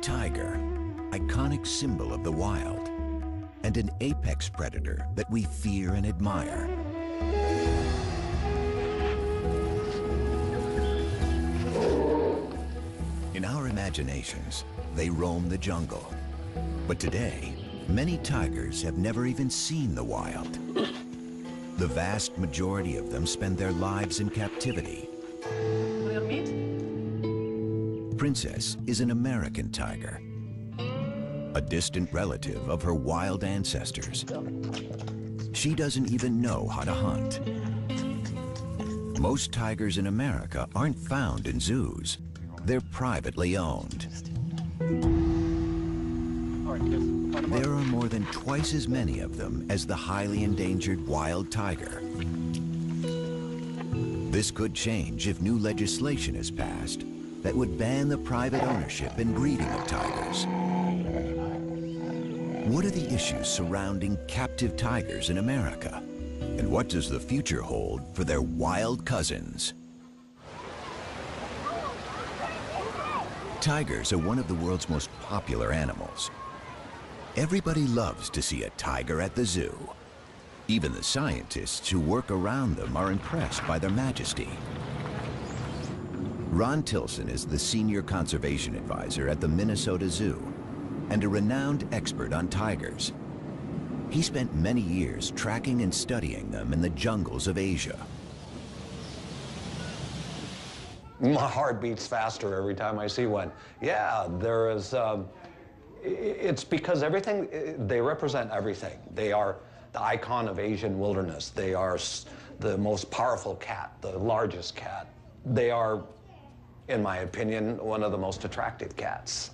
tiger, iconic symbol of the wild, and an apex predator that we fear and admire. In our imaginations, they roam the jungle. But today, many tigers have never even seen the wild. The vast majority of them spend their lives in captivity. Princess is an American tiger, a distant relative of her wild ancestors. She doesn't even know how to hunt. Most tigers in America aren't found in zoos. They're privately owned. There are more than twice as many of them as the highly endangered wild tiger. This could change if new legislation is passed that would ban the private ownership and breeding of tigers. What are the issues surrounding captive tigers in America? And what does the future hold for their wild cousins? Tigers are one of the world's most popular animals. Everybody loves to see a tiger at the zoo. Even the scientists who work around them are impressed by their majesty. Ron Tilson is the senior conservation advisor at the Minnesota Zoo and a renowned expert on tigers. He spent many years tracking and studying them in the jungles of Asia. My heart beats faster every time I see one. Yeah, there is, it's because they represent everything. They are the icon of Asian wilderness. They are the most powerful cat, the largest cat. They are, in my opinion, one of the most attractive cats.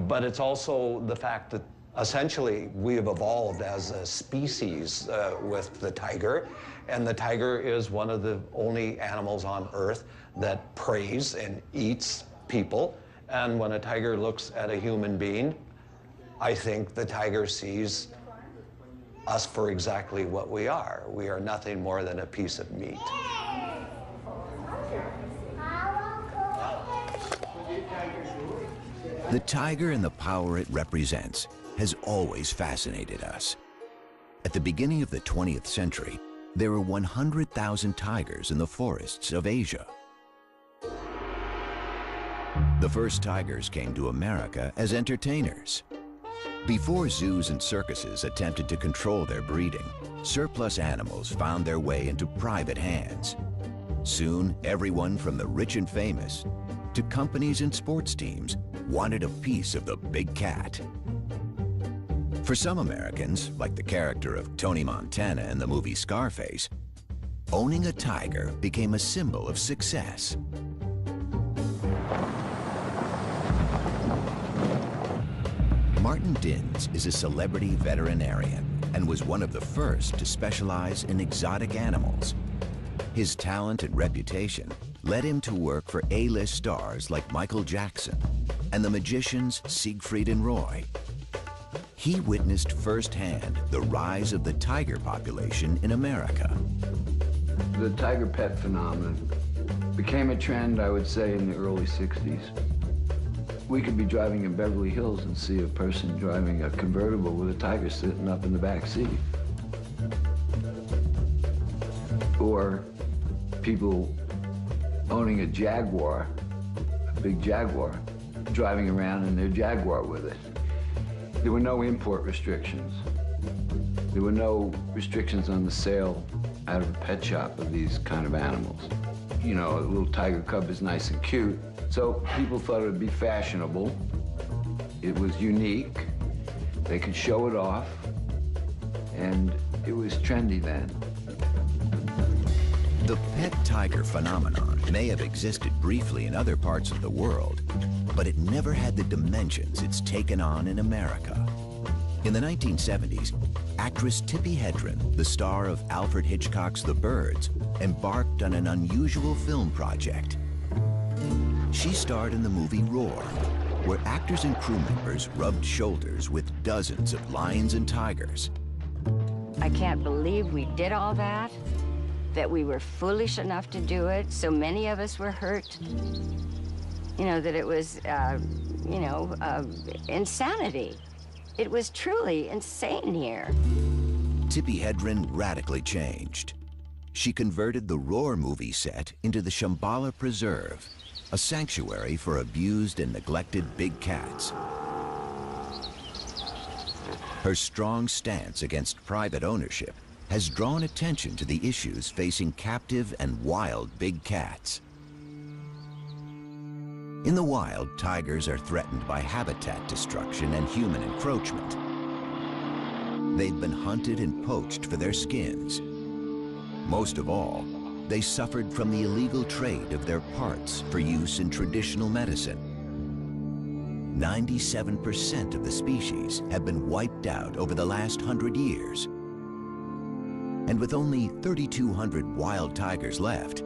But it's also the fact that essentially we have evolved as a species with the tiger, and the tiger is one of the only animals on Earth that preys and eats people. And when a tiger looks at a human being, I think the tiger sees us for exactly what we are. We are nothing more than a piece of meat. The tiger and the power it represents has always fascinated us. At the beginning of the 20th century, there were 100,000 tigers in the forests of Asia. The first tigers came to America as entertainers. Before zoos and circuses attempted to control their breeding, surplus animals found their way into private hands. Soon, everyone from the rich and famous to companies and sports teams wanted a piece of the big cat. For some Americans, like the character of Tony Montana in the movie Scarface, owning a tiger became a symbol of success. Martin Dins is a celebrity veterinarian and was one of the first to specialize in exotic animals. His talent and reputation led him to work for A-list stars like Michael Jackson and the magicians Siegfried and Roy. He witnessed firsthand the rise of the tiger population in America. The tiger pet phenomenon became a trend, I would say, in the early 60s. We could be driving in Beverly Hills and see a person driving a convertible with a tiger sitting up in the back seat. Or people owning a Jaguar, a big Jaguar, driving around in their Jaguar with it. There were no import restrictions. There were no restrictions on the sale out of a pet shop of these kind of animals. You know, a little tiger cub is nice and cute, so people thought it would be fashionable. It was unique. They could show it off, and it was trendy then. The pet tiger phenomenon may have existed briefly in other parts of the world, but it never had the dimensions it's taken on in America. In the 1970s, actress Tippi Hedren, the star of Alfred Hitchcock's The Birds, embarked on an unusual film project. She starred in the movie Roar, where actors and crew members rubbed shoulders with dozens of lions and tigers. I can't believe we did all that we were foolish enough to do it. So many of us were hurt. you know, that it was, insanity. It was truly insane here. Tippi Hedren radically changed. She converted the Roar movie set into the Shambhala Preserve, a sanctuary for abused and neglected big cats. Her strong stance against private ownership has drawn attention to the issues facing captive and wild big cats. In the wild, tigers are threatened by habitat destruction and human encroachment. They've been hunted and poached for their skins. Most of all, they suffered from the illegal trade of their parts for use in traditional medicine. 97% of the species have been wiped out over the last 100 years. And with only 3,200 wild tigers left,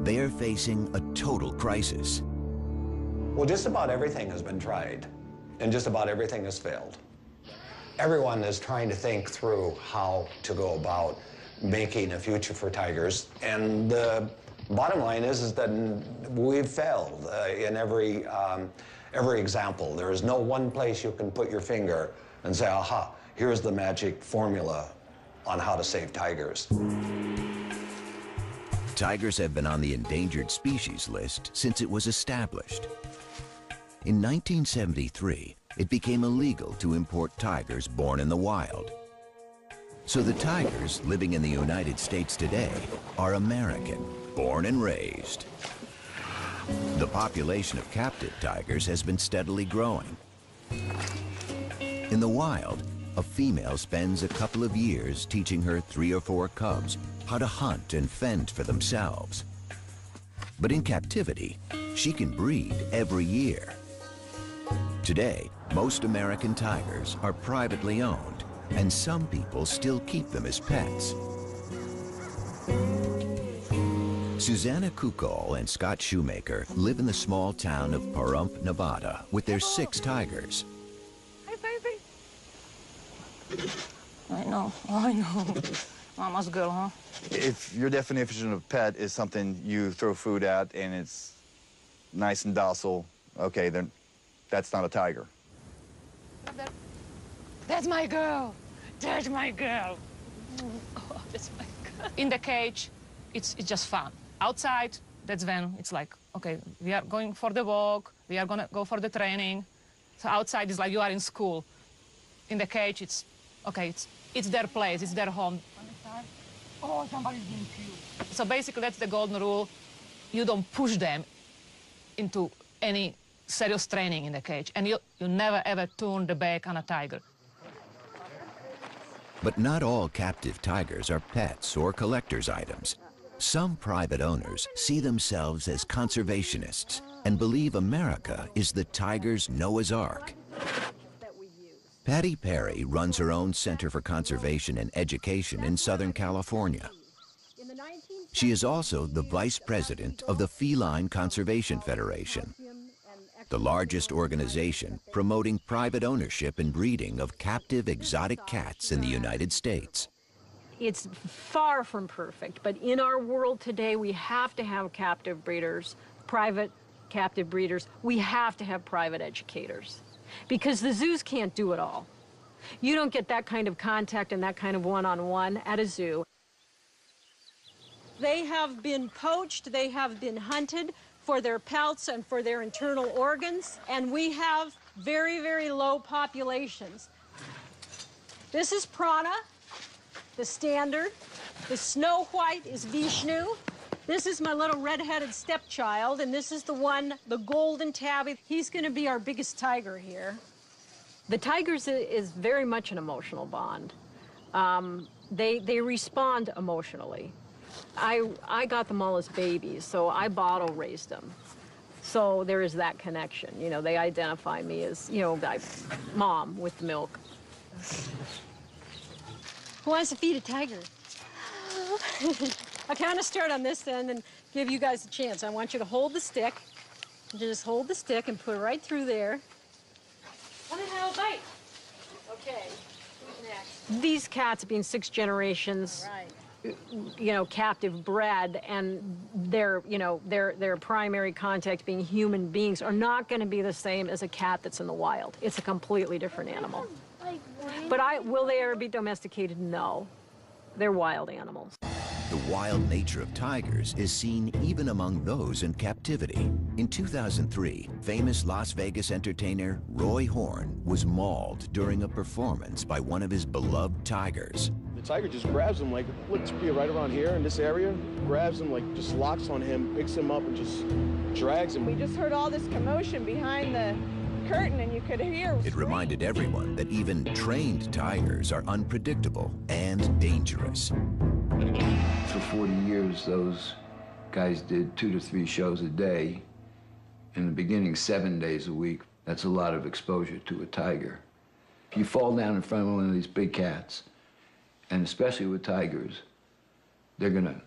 they are facing a total crisis. Well, just about everything has been tried, and just about everything has failed. Everyone is trying to think through how to go about making a future for tigers, and the bottom line is that we've failed in every example. There is no one place you can put your finger and say, aha, here's the magic formula on how to save tigers. Tigers have been on the endangered species list since it was established. In 1973, it became illegal to import tigers born in the wild. So the tigers living in the United States today are American, born and raised. The population of captive tigers has been steadily growing. In the wild, a female spends a couple of years teaching her 3 or 4 cubs how to hunt and fend for themselves. But in captivity, she can breed every year. Today, most American tigers are privately owned, and some people still keep them as pets. Susanna Kukol and Scott Shoemaker live in the small town of Pahrump, Nevada, with their 6 tigers. Hi, baby. I know. Mama's girl, huh? If your definition of pet is something you throw food at and it's nice and docile, okay, then that's not a tiger. That's my girl. That's my girl. Oh, that's my girl. In the cage, it's just fun. Outside, that's when it's like, okay, we are going for the walk, we are gonna go for the training. So outside is like you are in school. In the cage, it's, okay, it's their place, it's their home. Oh, somebody's being cute. So basically, that's the golden rule. You don't push them into any serious training in the cage, and you never ever turn the back on a tiger. But not all captive tigers are pets or collector's items. Some private owners see themselves as conservationists and believe America is the tiger's Noah's Ark. Patty Perry runs her own Center for Conservation and Education in Southern California. She is also the vice president of the Feline Conservation Federation, the largest organization promoting private ownership and breeding of captive exotic cats in the United States. It's far from perfect, but in our world today, we have to have captive breeders, private captive breeders. We have to have private educators, because the zoos can't do it all. You don't get that kind of contact and that kind of one-on-one at a zoo. They have been poached, they have been hunted for their pelts and for their internal organs, and we have very, very low populations. This is Prana, the standard. The snow white is Vishnu. This is my little red-headed stepchild, and this is the one, the golden tabby. He's gonna be our biggest tiger here. The tigers is very much an emotional bond. They respond emotionally. I got them all as babies, so I bottle raised them. So there is that connection. You know, they identify me as, you know, mom with the milk. Who wants to feed a tiger? I'll kind of start on this end and give you guys a chance. I want you to hold the stick. Just hold the stick and put it right through there. Want to have a bite? Okay. Who's next? These cats, being 6 generations, captive bred, and their primary contact being human beings are not going to be the same as a cat that's in the wild. It's a completely different animal. But will they ever be domesticated? No. They're wild animals. The wild nature of tigers is seen even among those in captivity. In 2003, famous Las Vegas entertainer Roy Horn was mauled during a performance by one of his beloved tigers. The tiger just grabs him, like, looks to be right around here in this area, grabs him, like, just locks on him, picks him up, and just drags him. We just heard all this commotion behind the curtain, and you could hear. It reminded everyone that even trained tigers are unpredictable and dangerous. For 40 years, those guys did 2 to 3 shows a day. In the beginning, 7 days a week. That's a lot of exposure to a tiger. If you fall down in front of one of these big cats, and especially with tigers, they're gonna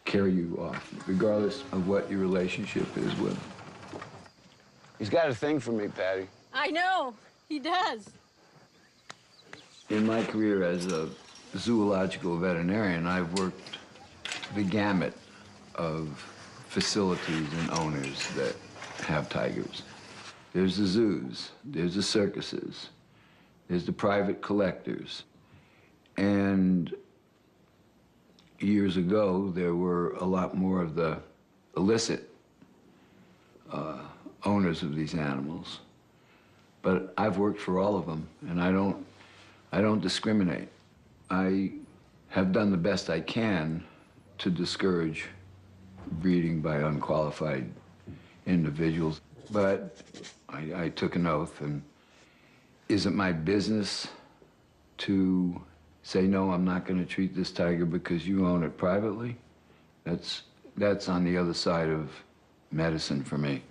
carry you off, regardless of what your relationship is with them. He's got a thing for me, Patty. I know, he does. In my career as a zoological veterinarian, I've worked the gamut of facilities and owners that have tigers. There's the zoos, there's the circuses, there's the private collectors. And years ago, there were a lot more of the illicit owners of these animals. But I've worked for all of them, and I don't discriminate. I have done the best I can to discourage breeding by unqualified individuals. But I took an oath, and is it my business to say, no, I'm not going to treat this tiger because you own it privately? That's on the other side of medicine for me.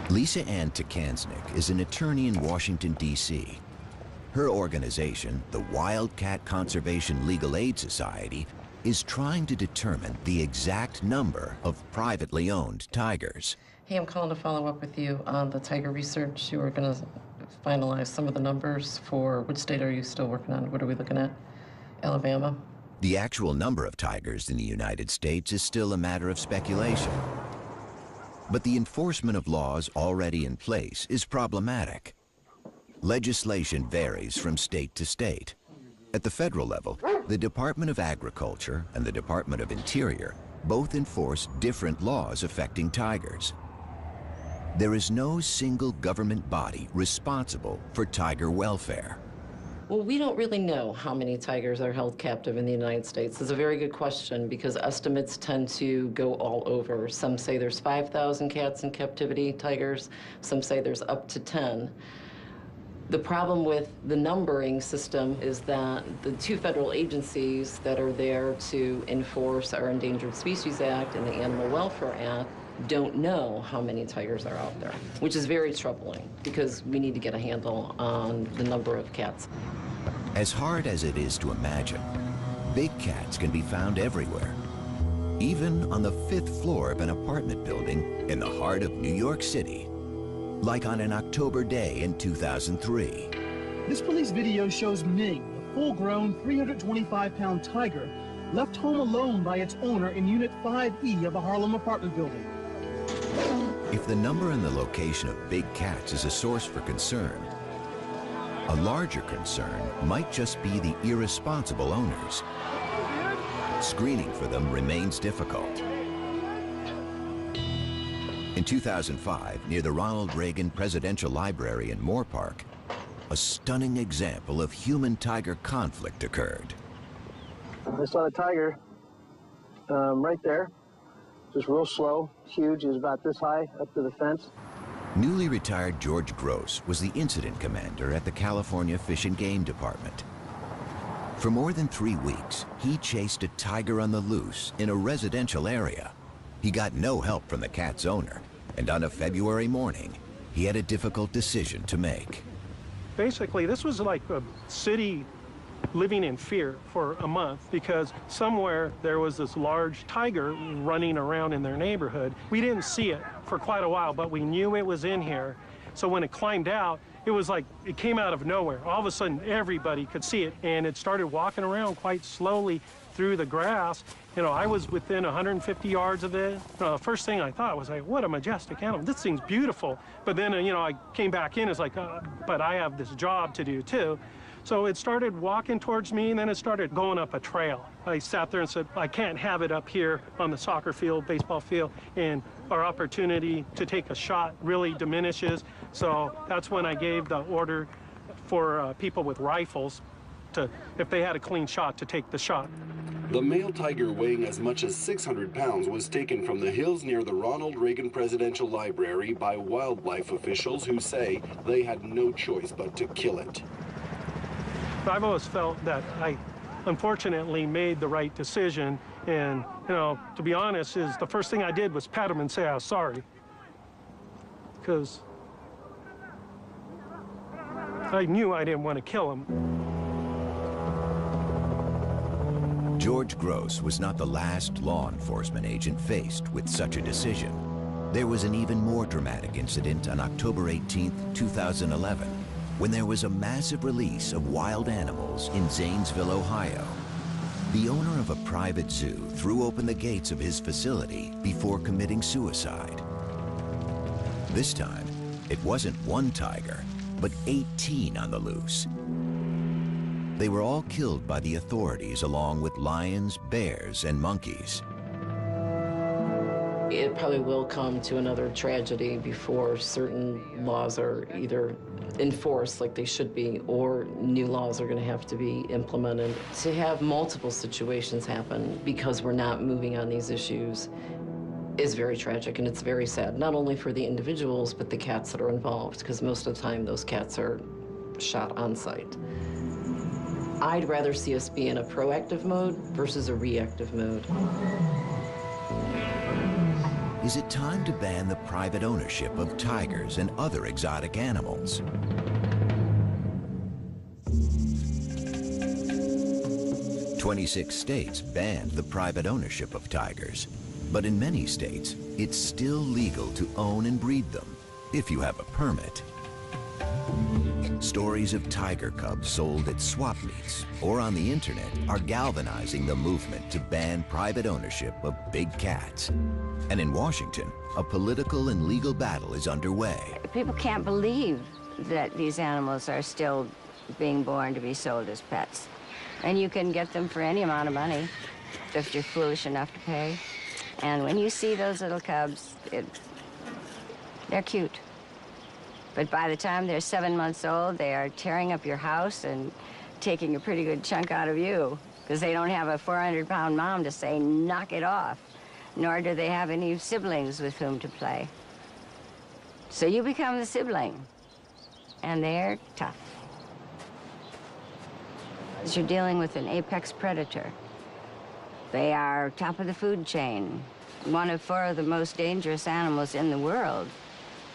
Lisa Ann Takansnick is an attorney in Washington, D.C. Her organization, the Wildcat Conservation Legal Aid Society, is trying to determine the exact number of privately owned tigers. Hey, I'm calling to follow up with you on the tiger research. You were going to finalize some of the numbers for which state are you still working on? What are we looking at? Alabama? The actual number of tigers in the United States is still a matter of speculation. But the enforcement of laws already in place is problematic. Legislation varies from state to state. At the federal level, the Department of Agriculture and the Department of Interior both enforce different laws affecting tigers. There is no single government body responsible for tiger welfare. Well, we don't really know how many tigers are held captive in the United States. It's a very good question because estimates tend to go all over. Some say there's 5,000 cats in captivity, tigers. Some say there's up to 10. The problem with the numbering system is that the 2 federal agencies that are there to enforce our Endangered Species Act and the Animal Welfare Act don't know how many tigers are out there, which is very troubling because we need to get a handle on the number of cats. As hard as it is to imagine, big cats can be found everywhere, even on the 5th floor of an apartment building in the heart of New York City, like on an October day in 2003. This police video shows Ming, a full-grown 325-pound tiger, left home alone by its owner in Unit 5E of a Harlem apartment building. If the number and the location of big cats is a source for concern, a larger concern might just be the irresponsible owners. Screening for them remains difficult. In 2005, near the Ronald Reagan Presidential Library in Moore Park, a stunning example of human-tiger conflict occurred. I saw the tiger right there, just real slow, huge. He was about this high up to the fence. Newly retired George Gross was the incident commander at the California Fish and Game Department. For more than 3 weeks, he chased a tiger on the loose in a residential area. He got no help from the cat's owner, and on a February morning, he had a difficult decision to make. Basically, this was like a city living in fear for a month because somewhere there was this large tiger running around in their neighborhood. We didn't see it for quite a while, but we knew it was in here. So when it climbed out, it was like it came out of nowhere. All of a sudden, everybody could see it, and it started walking around quite slowly through the grass. You know, I was within 150 yards of it. The first thing I thought was like, what a majestic animal. This thing's beautiful. But then, you know, I came back in, it's like, but I have this job to do too. So it started walking towards me, and then it started going up a trail. I sat there and said, I can't have it up here on the soccer field, baseball field, and our opportunity to take a shot really diminishes. So that's when I gave the order for people with rifles to, if they had a clean shot, to take the shot. The male tiger weighing as much as 600 pounds was taken from the hills near the Ronald Reagan Presidential Library by wildlife officials who say they had no choice but to kill it. I've always felt that I unfortunately made the right decision, and, you know, to be honest, is the first thing I did was pat him and say I was sorry, because I knew I didn't want to kill him. George Gross was not the last law enforcement agent faced with such a decision. There was an even more dramatic incident on October 18, 2011, when there was a massive release of wild animals in Zanesville, Ohio. The owner of a private zoo threw open the gates of his facility before committing suicide. This time, it wasn't one tiger, but 18 on the loose. They were all killed by the authorities along with lions, bears, and monkeys. It probably will come to another tragedy before certain laws are either enforced like they should be, or new laws are going to have to be implemented. To have multiple situations happen because we're not moving on these issues is very tragic, and it's very sad, not only for the individuals, but the cats that are involved, because most of the time those cats are shot on site. I'd rather see us be in a proactive mode versus a reactive mode. Is it time to ban the private ownership of tigers and other exotic animals? "26 states banned the private ownership of tigers, but in many states, it's still legal to own and breed them if you have a permit. Stories of tiger cubs sold at swap meets or on the internet are galvanizing the movement to ban private ownership of big cats. And in Washington, a political and legal battle is underway. People can't believe that these animals are still being born to be sold as pets. And you can get them for any amount of money if you're foolish enough to pay. And when you see those little cubs, they're cute. But by the time they're 7 months old, they are tearing up your house and taking a pretty good chunk out of you, because they don't have a 400-pound mom to say, knock it off, nor do they have any siblings with whom to play. So you become the sibling, and they're tough. You're dealing with an apex predator. They are top of the food chain, one of 4 of the most dangerous animals in the world.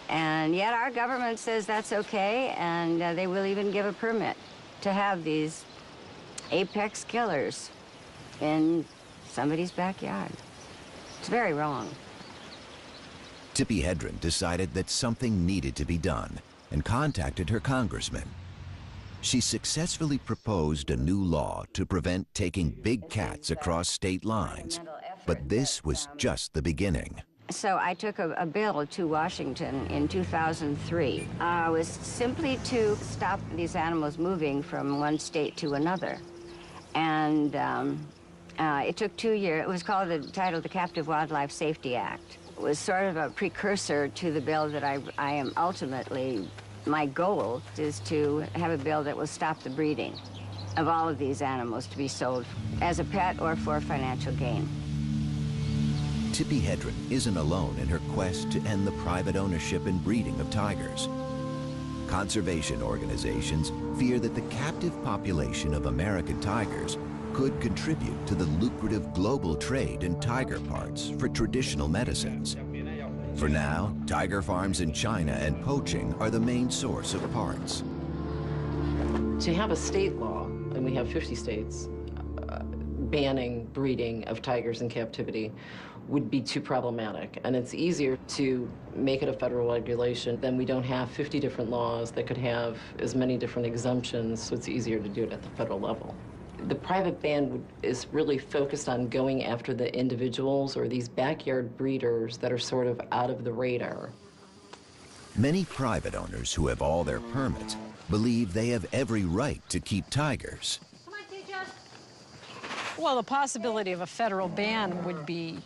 And yet our government says that's okay, and they will even give a permit to have these apex killers in somebody's backyard. It's very wrong. Tippi Hedren decided that something needed to be done and contacted her congressman. She successfully proposed a new law to prevent taking big cats across state lines. But this was just the beginning. So I took a bill to Washington in 2003. It was simply to stop these animals moving from one state to another. And it took 2 years. It was called, titled the Captive Wildlife Safety Act. It was sort of a precursor to the bill that I am ultimately, my goal is to have a bill that will stop the breeding of all of these animals to be sold as a pet or for financial gain. Tippi Hedren isn't alone in her quest to end the private ownership and breeding of tigers. Conservation organizations fear that the captive population of American tigers could contribute to the lucrative global trade in tiger parts for traditional medicines. For now, tiger farms in China and poaching are the main source of parts. To have a state law, and we have 50 states, banning breeding of tigers in captivity would be too problematic. And it's easier to make it a federal regulation. Then we don't have 50 different laws that could have as many different exemptions, so it's easier to do it at the federal level. The private ban is really focused on going after the individuals or these backyard breeders that are sort of out of the radar. Many private owners who have all their permits believe they have every right to keep tigers. Well, the possibility of a federal ban would be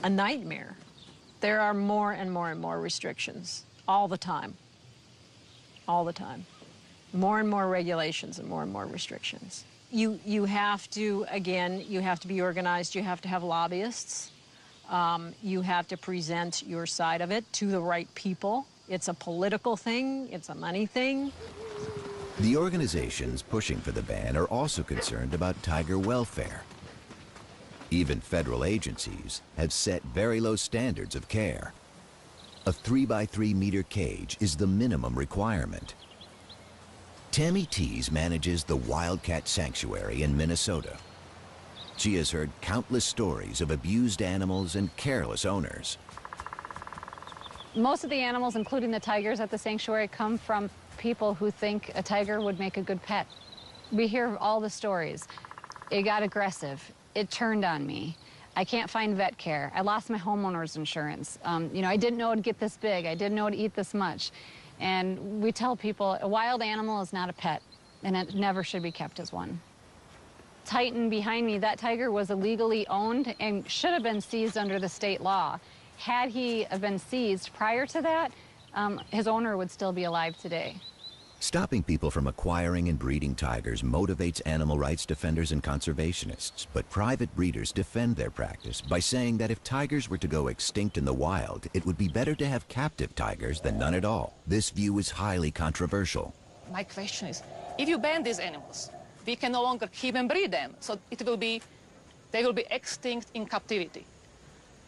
a nightmare. There are more and more and more restrictions all the time. All the time. More and more regulations and more restrictions. You have to, again, you have to be organized. You have to have lobbyists. You have to present your side of it to the right people. It's a political thing. It's a money thing. The organizations pushing for the ban are also concerned about tiger welfare. Even federal agencies have set very low standards of care. A 3x3 meter cage is the minimum requirement. Tammy Tees manages the Wildcat Sanctuary in Minnesota. She has heard countless stories of abused animals and careless owners. Most of the animals, including the tigers at the sanctuary, come from people who think a tiger would make a good pet. We hear all the stories. It got aggressive. It turned on me. I can't find vet care. I lost my homeowner's insurance. You know, I didn't know it'd get this big. I didn't know it'd eat this much. And we tell people a wild animal is not a pet, and it never should be kept as one. Titan behind me, that tiger was illegally owned and should have been seized under the state law. Had he been seized prior to that, his owner would still be alive today. Stopping people from acquiring and breeding tigers motivates animal rights defenders and conservationists, but private breeders defend their practice by saying that if tigers were to go extinct in the wild, it would be better to have captive tigers than none at all. This view is highly controversial. My question is, if you ban these animals, we can no longer keep and breed them, so they will be extinct in captivity.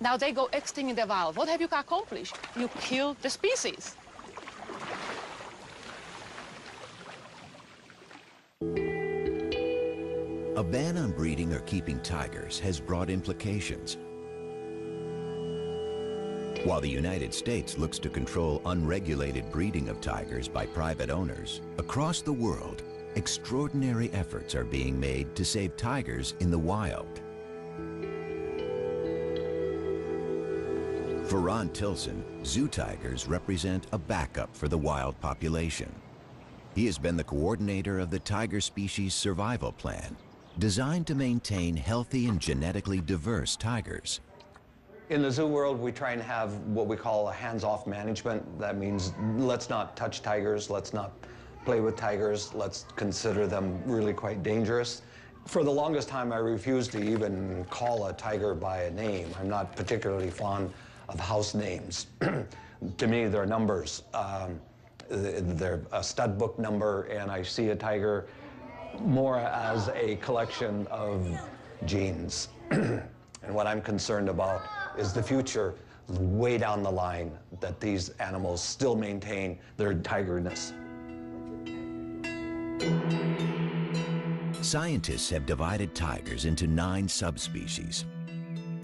Now they go extinct in the wild. What have you accomplished? You killed the species. A ban on breeding or keeping tigers has broad implications. While the United States looks to control unregulated breeding of tigers by private owners, across the world, extraordinary efforts are being made to save tigers in the wild. For Ron Tilson, zoo tigers represent a backup for the wild population. He has been the coordinator of the Tiger Species Survival Plan, designed to maintain healthy and genetically diverse tigers. In the zoo world, we try and have what we call a hands-off management. That means let's not touch tigers, let's not play with tigers, let's consider them really quite dangerous. For the longest time, I refused to even call a tiger by a name. I'm not particularly fond of house names. To me, they're numbers. They're a stud book number, and I see a tiger more as a collection of genes. And what I'm concerned about is the future, way down the line, that these animals still maintain their tigerness. Scientists have divided tigers into 9 subspecies.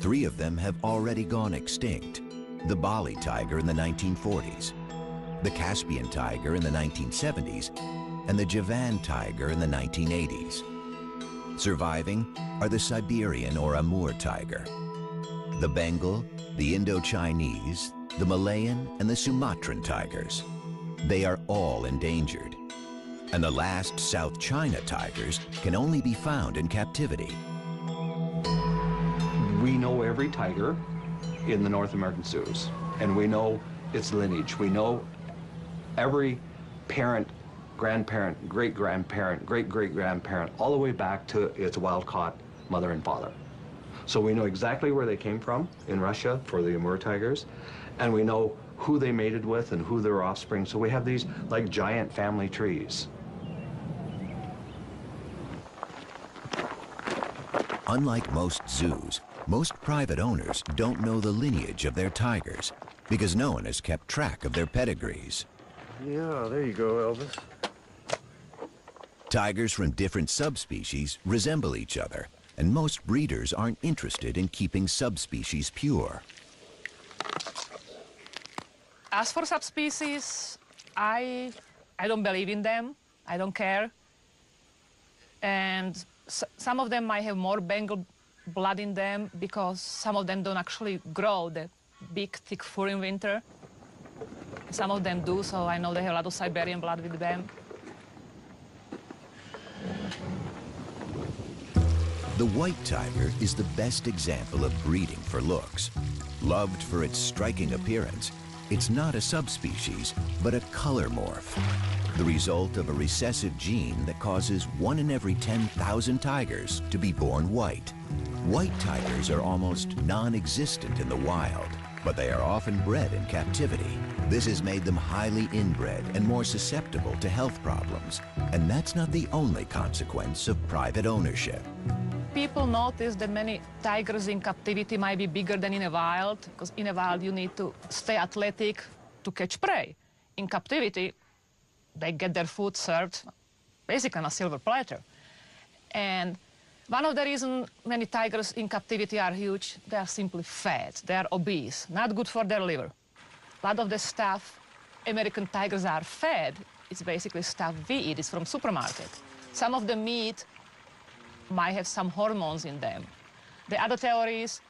3 of them have already gone extinct: the Bali tiger in the 1940s, the Caspian tiger in the 1970s, and the Javan tiger in the 1980s. Surviving are the Siberian or Amur tiger, the Bengal, the Indo-Chinese, the Malayan, and the Sumatran tigers. They are all endangered. And the last South China tigers can only be found in captivity. We know every tiger in the North American zoos, and we know its lineage. We know every parent, grandparent, great-grandparent, great-great-grandparent, all the way back to its wild-caught mother and father. So we know exactly where they came from in Russia for the Amur tigers, and we know who they mated with and who their offspring. So we have these like giant family trees. Unlike most zoos, most private owners don't know the lineage of their tigers because no one has kept track of their pedigrees. Yeah, there you go, Elvis. Tigers from different subspecies resemble each other, and most breeders aren't interested in keeping subspecies pure. As for subspecies, I don't believe in them. I don't care. And some of them might have more Bengal blood in them because some of them don't actually grow the big, thick fur in winter. Some of them do, so I know they have a lot of Siberian blood with them. The white tiger is the best example of breeding for looks. Loved for its striking appearance, it's not a subspecies, but a color morph, the result of a recessive gene that causes 1 in every 10,000 tigers to be born white. White tigers are almost non-existent in the wild, but they are often bred in captivity. This has made them highly inbred and more susceptible to health problems. And that's not the only consequence of private ownership. People notice that many tigers in captivity might be bigger than in the wild, because in the wild you need to stay athletic to catch prey. In captivity, they get their food served basically on a silver platter. And one of the reasons many tigers in captivity are huge, they are simply fat, they are obese, not good for their liver. A lot of the stuff American tigers are fed, it's basically stuff we eat, it's from supermarket. Some of the meat might have some hormones in them. The other theory is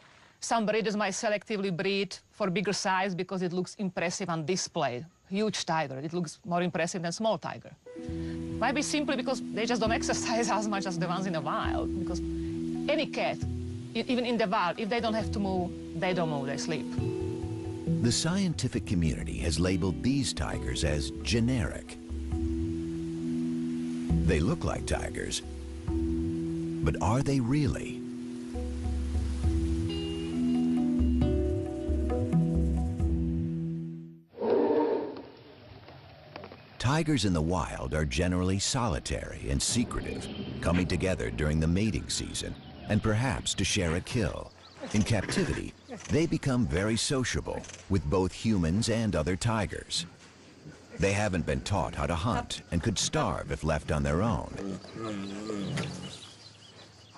some breeders might selectively breed for bigger size because it looks impressive on display. Huge tiger, it looks more impressive than small tiger. Might be simply because they just don't exercise as much as the ones in the wild, because any cat, even in the wild, if they don't have to move, they don't move, they sleep. The scientific community has labeled these tigers as generic. They look like tigers, but are they really? Tigers in the wild are generally solitary and secretive, coming together during the mating season and perhaps to share a kill. In captivity, they become very sociable with both humans and other tigers. They haven't been taught how to hunt and could starve if left on their own.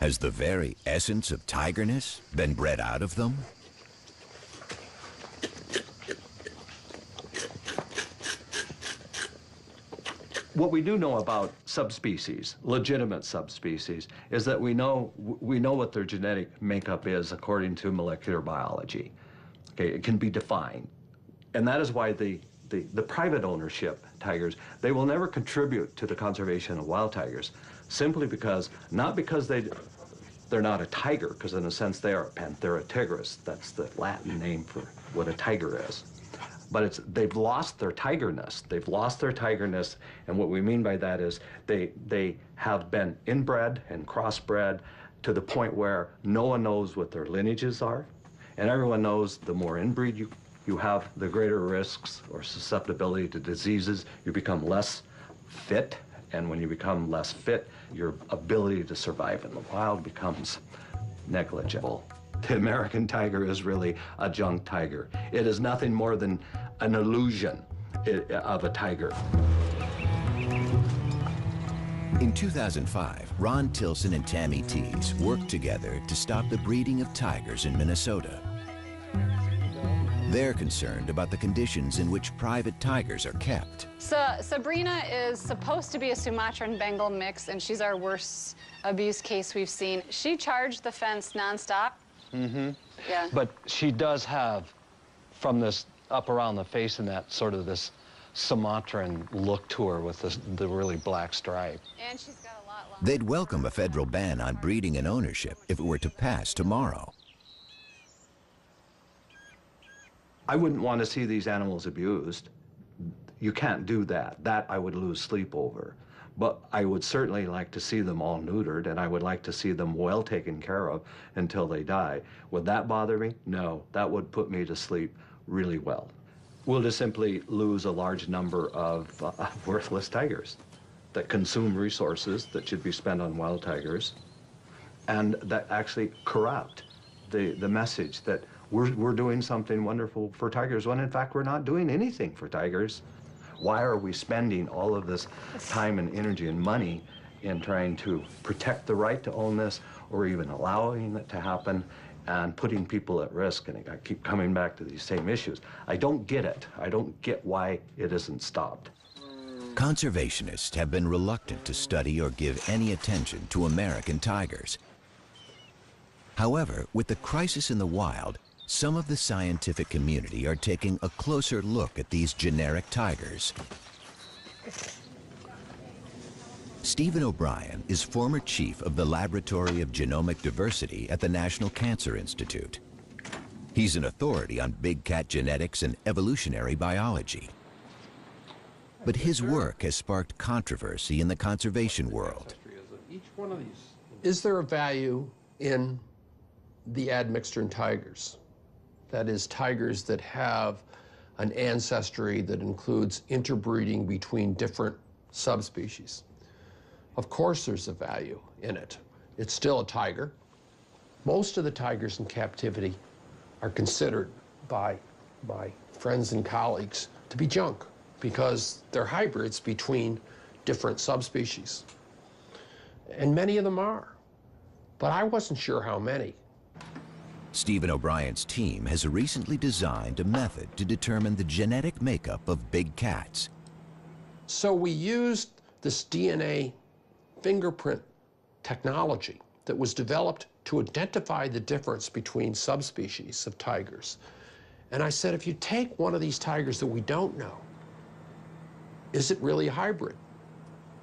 Has the very essence of tigerness been bred out of them? What we do know about subspecies, legitimate subspecies, is that we know what their genetic makeup is according to molecular biology. Okay, it can be defined. And that is why the private ownership tigers, they will never contribute to the conservation of wild tigers, simply because, not because they're not a tiger, because in a sense they are a Panthera tigris. That's the Latin name for what a tiger is. But they've lost their tigerness. They've lost their tigerness, and what we mean by that is they have been inbred and crossbred to the point where no one knows what their lineages are, and everyone knows the more inbreed you have, the greater risks or susceptibility to diseases. You become less fit, and when you become less fit, your ability to survive in the wild becomes negligible. The American tiger is really a junk tiger. It is nothing more than an illusion of a tiger. In 2005, Ron Tilson and Tammy Tees worked together to stop the breeding of tigers in Minnesota. They're concerned about the conditions in which private tigers are kept. So Sabrina is supposed to be a Sumatran Bengal mix, and she's our worst abuse case we've seen. She charged the fence nonstop. Mm-hmm. Yeah. But she does have, from this up around the face and that, sort of this Sumatran look to her with the really black stripe. And she's got a lot longer. They'd welcome a federal ban on breeding and ownership if it were to pass tomorrow. I wouldn't want to see these animals abused. You can't do that. That I would lose sleep over. But I would certainly like to see them all neutered, and I would like to see them well taken care of until they die. Would that bother me? No, that would put me to sleep really well. We'll just simply lose a large number of worthless tigers that consume resources that should be spent on wild tigers, and that actually corrupt the message that we're doing something wonderful for tigers, when in fact we're not doing anything for tigers. Why are we spending all of this time and energy and money in trying to protect the right to own this or even allowing it to happen and putting people at risk. And I keep coming back to these same issues. I don't get it. I don't get why it isn't stopped. Conservationists have been reluctant to study or give any attention to American tigers. However, with the crisis in the wild, some of the scientific community are taking a closer look at these generic tigers. Stephen O'Brien is former chief of the Laboratory of Genomic Diversity at the National Cancer Institute. He's an authority on big cat genetics and evolutionary biology. But his work has sparked controversy in the conservation world. Is there a value in the admixture tigers? That is, tigers that have an ancestry that includes interbreeding between different subspecies. Of course there's a value in it. It's still a tiger. Most of the tigers in captivity are considered by my friends and colleagues to be junk because they're hybrids between different subspecies. And many of them are, but I wasn't sure how many. Stephen O'Brien's team has recently designed a method to determine the genetic makeup of big cats. So we used this DNA fingerprint technology that was developed to identify the difference between subspecies of tigers. And I said, if you take one of these tigers that we don't know, is it really a hybrid?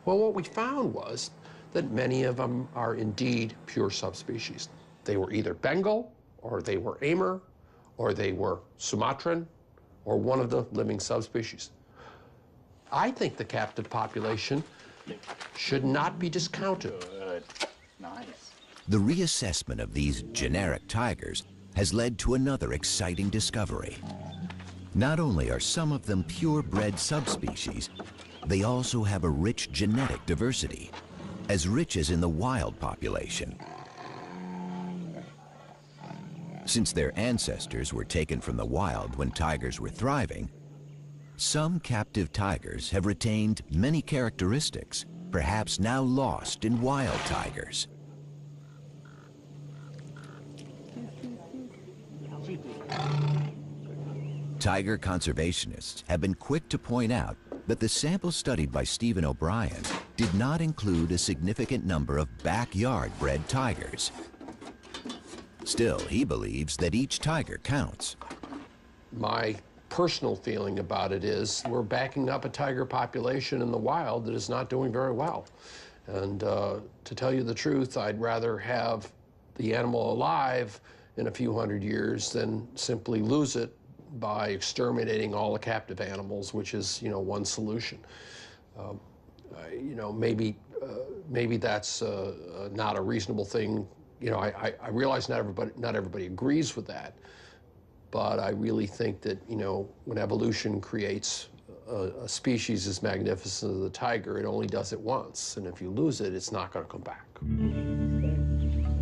Well, what we found was that many of them are indeed pure subspecies. They were either Bengal, or they were Amur, or they were Sumatran, or one of the living subspecies. I think the captive population should not be discounted. Good. Nice. The reassessment of these generic tigers has led to another exciting discovery. Not only are some of them purebred subspecies, they also have a rich genetic diversity, as rich as in the wild population. Since their ancestors were taken from the wild when tigers were thriving, some captive tigers have retained many characteristics, perhaps now lost in wild tigers. Tiger conservationists have been quick to point out that the sample studied by Stephen O'Brien did not include a significant number of backyard-bred tigers. Still, he believes that each tiger counts. My personal feeling about it is we're backing up a tiger population in the wild that is not doing very well. And to tell you the truth, I'd rather have the animal alive in a few hundred years than simply lose it by exterminating all the captive animals, which is, one solution. Maybe that's not a reasonable thing. I realize not everybody agrees with that, but I really think that, when evolution creates a species as magnificent as the tiger, it only does it once, and if you lose it, it's not going to come back.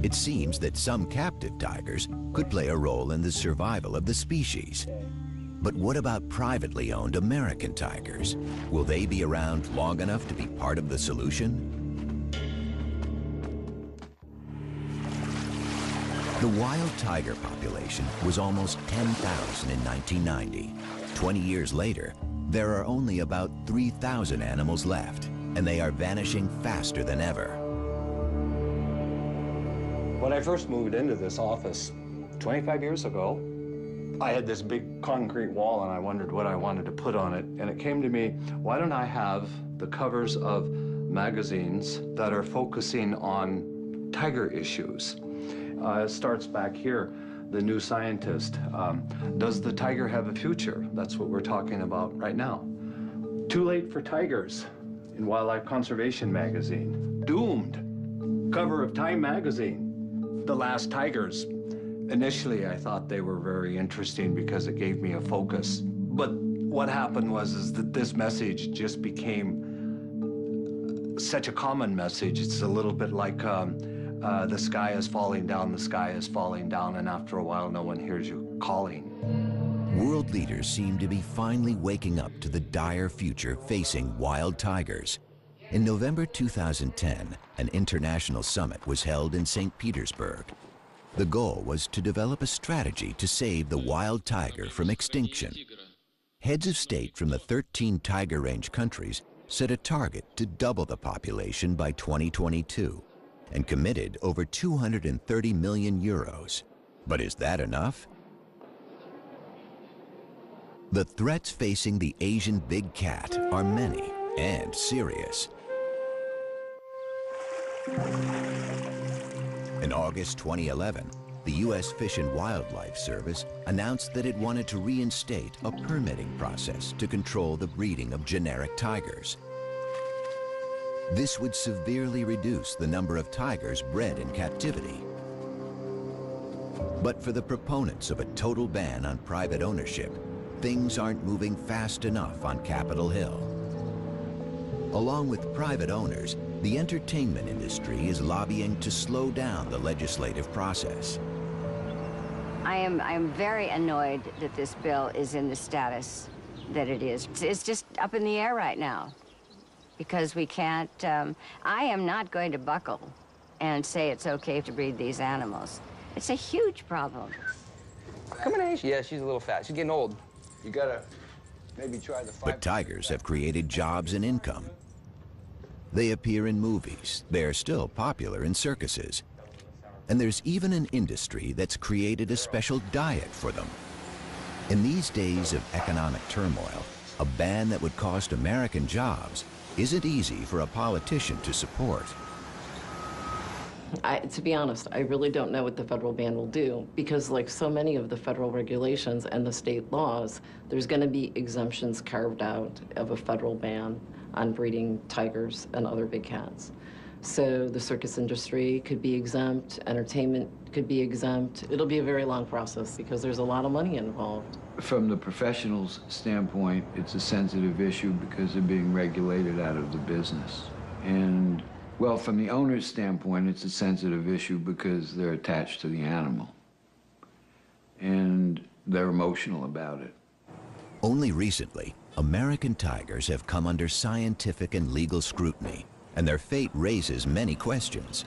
It seems that some captive tigers could play a role in the survival of the species. But what about privately owned American tigers? Will they be around long enough to be part of the solution? The wild tiger population was almost 10,000 in 1990. 20 years later, there are only about 3,000 animals left, and they are vanishing faster than ever. When I first moved into this office 25 years ago, I had this big concrete wall and I wondered what I wanted to put on it. And it came to me, why don't I have the covers of magazines that are focusing on tiger issues? It starts back here, The New Scientist. Does the tiger have a future? That's what we're talking about right now. Too Late for Tigers in Wildlife Conservation magazine. Doomed, cover of Time magazine. The Last Tigers. Initially, I thought they were very interesting because it gave me a focus. But what happened was that this message just became such a common message. It's a little bit like the sky is falling down, the sky is falling down, and after a while, no one hears you calling. World leaders seem to be finally waking up to the dire future facing wild tigers. In November 2010, an international summit was held in St. Petersburg. The goal was to develop a strategy to save the wild tiger from extinction. Heads of state from the 13 tiger range countries set a target to double the population by 2022 and committed over 230 million euros. But is that enough? The threats facing the Asian big cat are many and serious. In August 2011, the U.S. Fish and Wildlife Service announced that it wanted to reinstate a permitting process to control the breeding of generic tigers. This would severely reduce the number of tigers bred in captivity. But for the proponents of a total ban on private ownership, things aren't moving fast enough on Capitol Hill. Along with private owners, the entertainment industry is lobbying to slow down the legislative process. I am very annoyed that this bill is in the status that it is. It's just up in the air right now because we can't, I am not going to buckle and say it's okay to breed these animals. It's a huge problem. Come on, Asia. Yeah, she's a little fat. She's getting old. You gotta maybe try the 5%. But tigers have created jobs and income. They appear in movies. They are still popular in circuses. And there's even an industry that's created a special diet for them. In these days of economic turmoil, a ban that would cost American jobs isn't easy for a politician to support. To be honest, I really don't know what the federal ban will do because like so many of the federal regulations and the state laws, there's going to be exemptions carved out of a federal ban on breeding tigers and other big cats. So the circus industry could be exempt, entertainment could be exempt. It'll be a very long process because there's a lot of money involved. From the professional's standpoint, it's a sensitive issue because they're being regulated out of the business. And, well, from the owner's standpoint, it's a sensitive issue because they're attached to the animal. And they're emotional about it. Only recently, American tigers have come under scientific and legal scrutiny, and their fate raises many questions.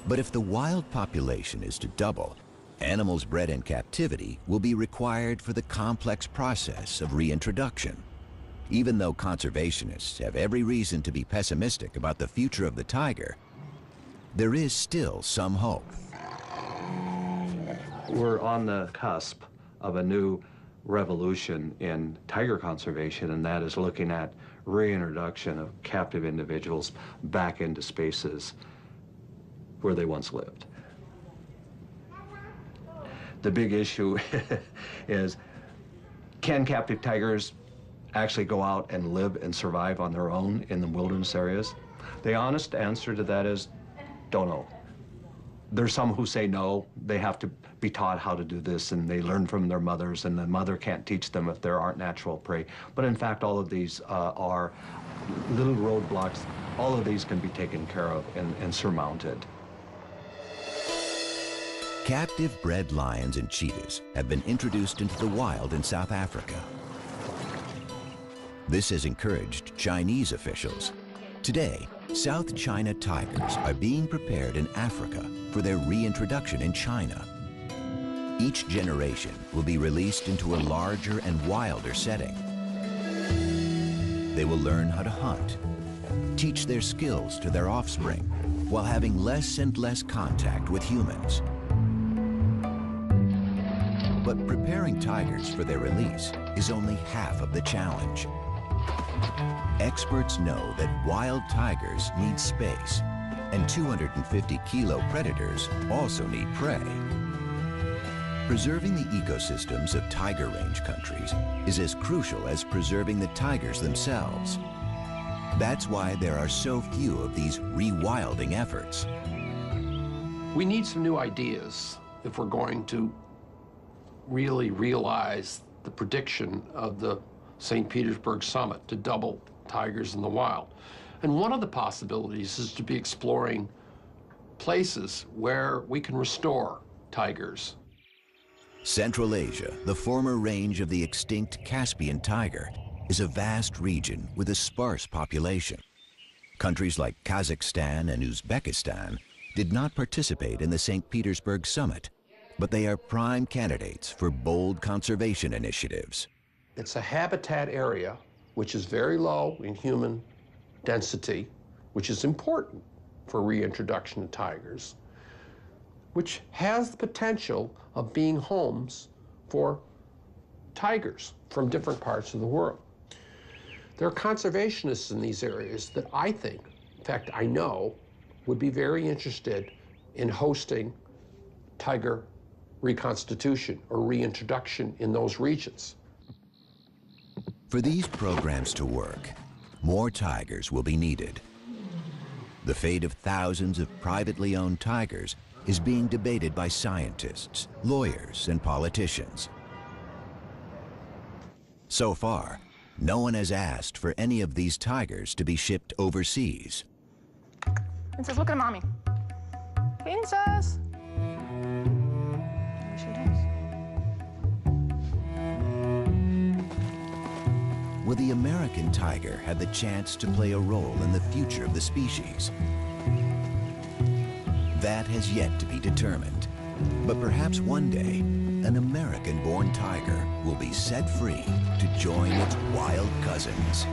But if the wild population is to double, animals bred in captivity will be required for the complex process of reintroduction. Even though conservationists have every reason to be pessimistic about the future of the tiger, there is still some hope. We're on the cusp of a new revolution in tiger conservation, and that is looking at reintroduction of captive individuals back into spaces where they once lived. The big issue is, can captive tigers actually go out and live and survive on their own in the wilderness areas? The honest answer to that is, don't know. There's some who say no, they have to be taught how to do this, and they learn from their mothers, and the mother can't teach them if there aren't natural prey. But in fact, all of these are little roadblocks. All of these can be taken care of and surmounted. Captive bred lions and cheetahs have been introduced into the wild in South Africa. This has encouraged Chinese officials. Today, South China tigers are being prepared in Africa for their reintroduction in China. Each generation will be released into a larger and wilder setting. They will learn how to hunt, teach their skills to their offspring, while having less and less contact with humans. But preparing tigers for their release is only half of the challenge. Experts know that wild tigers need space, and 250-kilo predators also need prey. Preserving the ecosystems of tiger range countries is as crucial as preserving the tigers themselves. That's why there are so few of these rewilding efforts. We need some new ideas if we're going to really realize the prediction of the St. Petersburg summit to double tigers in the wild. And one of the possibilities is to be exploring places where we can restore tigers. Central Asia, the former range of the extinct Caspian tiger, is a vast region with a sparse population. Countries like Kazakhstan and Uzbekistan did not participate in the St. Petersburg summit, but they are prime candidates for bold conservation initiatives. It's a habitat area which is very low in human density, which is important for reintroduction of tigers, which has the potential of being homes for tigers from different parts of the world. There are conservationists in these areas that I think, in fact, I know, would be very interested in hosting tiger reconstitution or reintroduction in those regions. For these programs to work, more tigers will be needed. The fate of thousands of privately owned tigers is being debated by scientists, lawyers, and politicians. So far, no one has asked for any of these tigers to be shipped overseas. Princess, look at mommy. Princess. There she is. Will the American tiger have the chance to play a role in the future of the species? That has yet to be determined. But perhaps one day, an American-born tiger will be set free to join its wild cousins.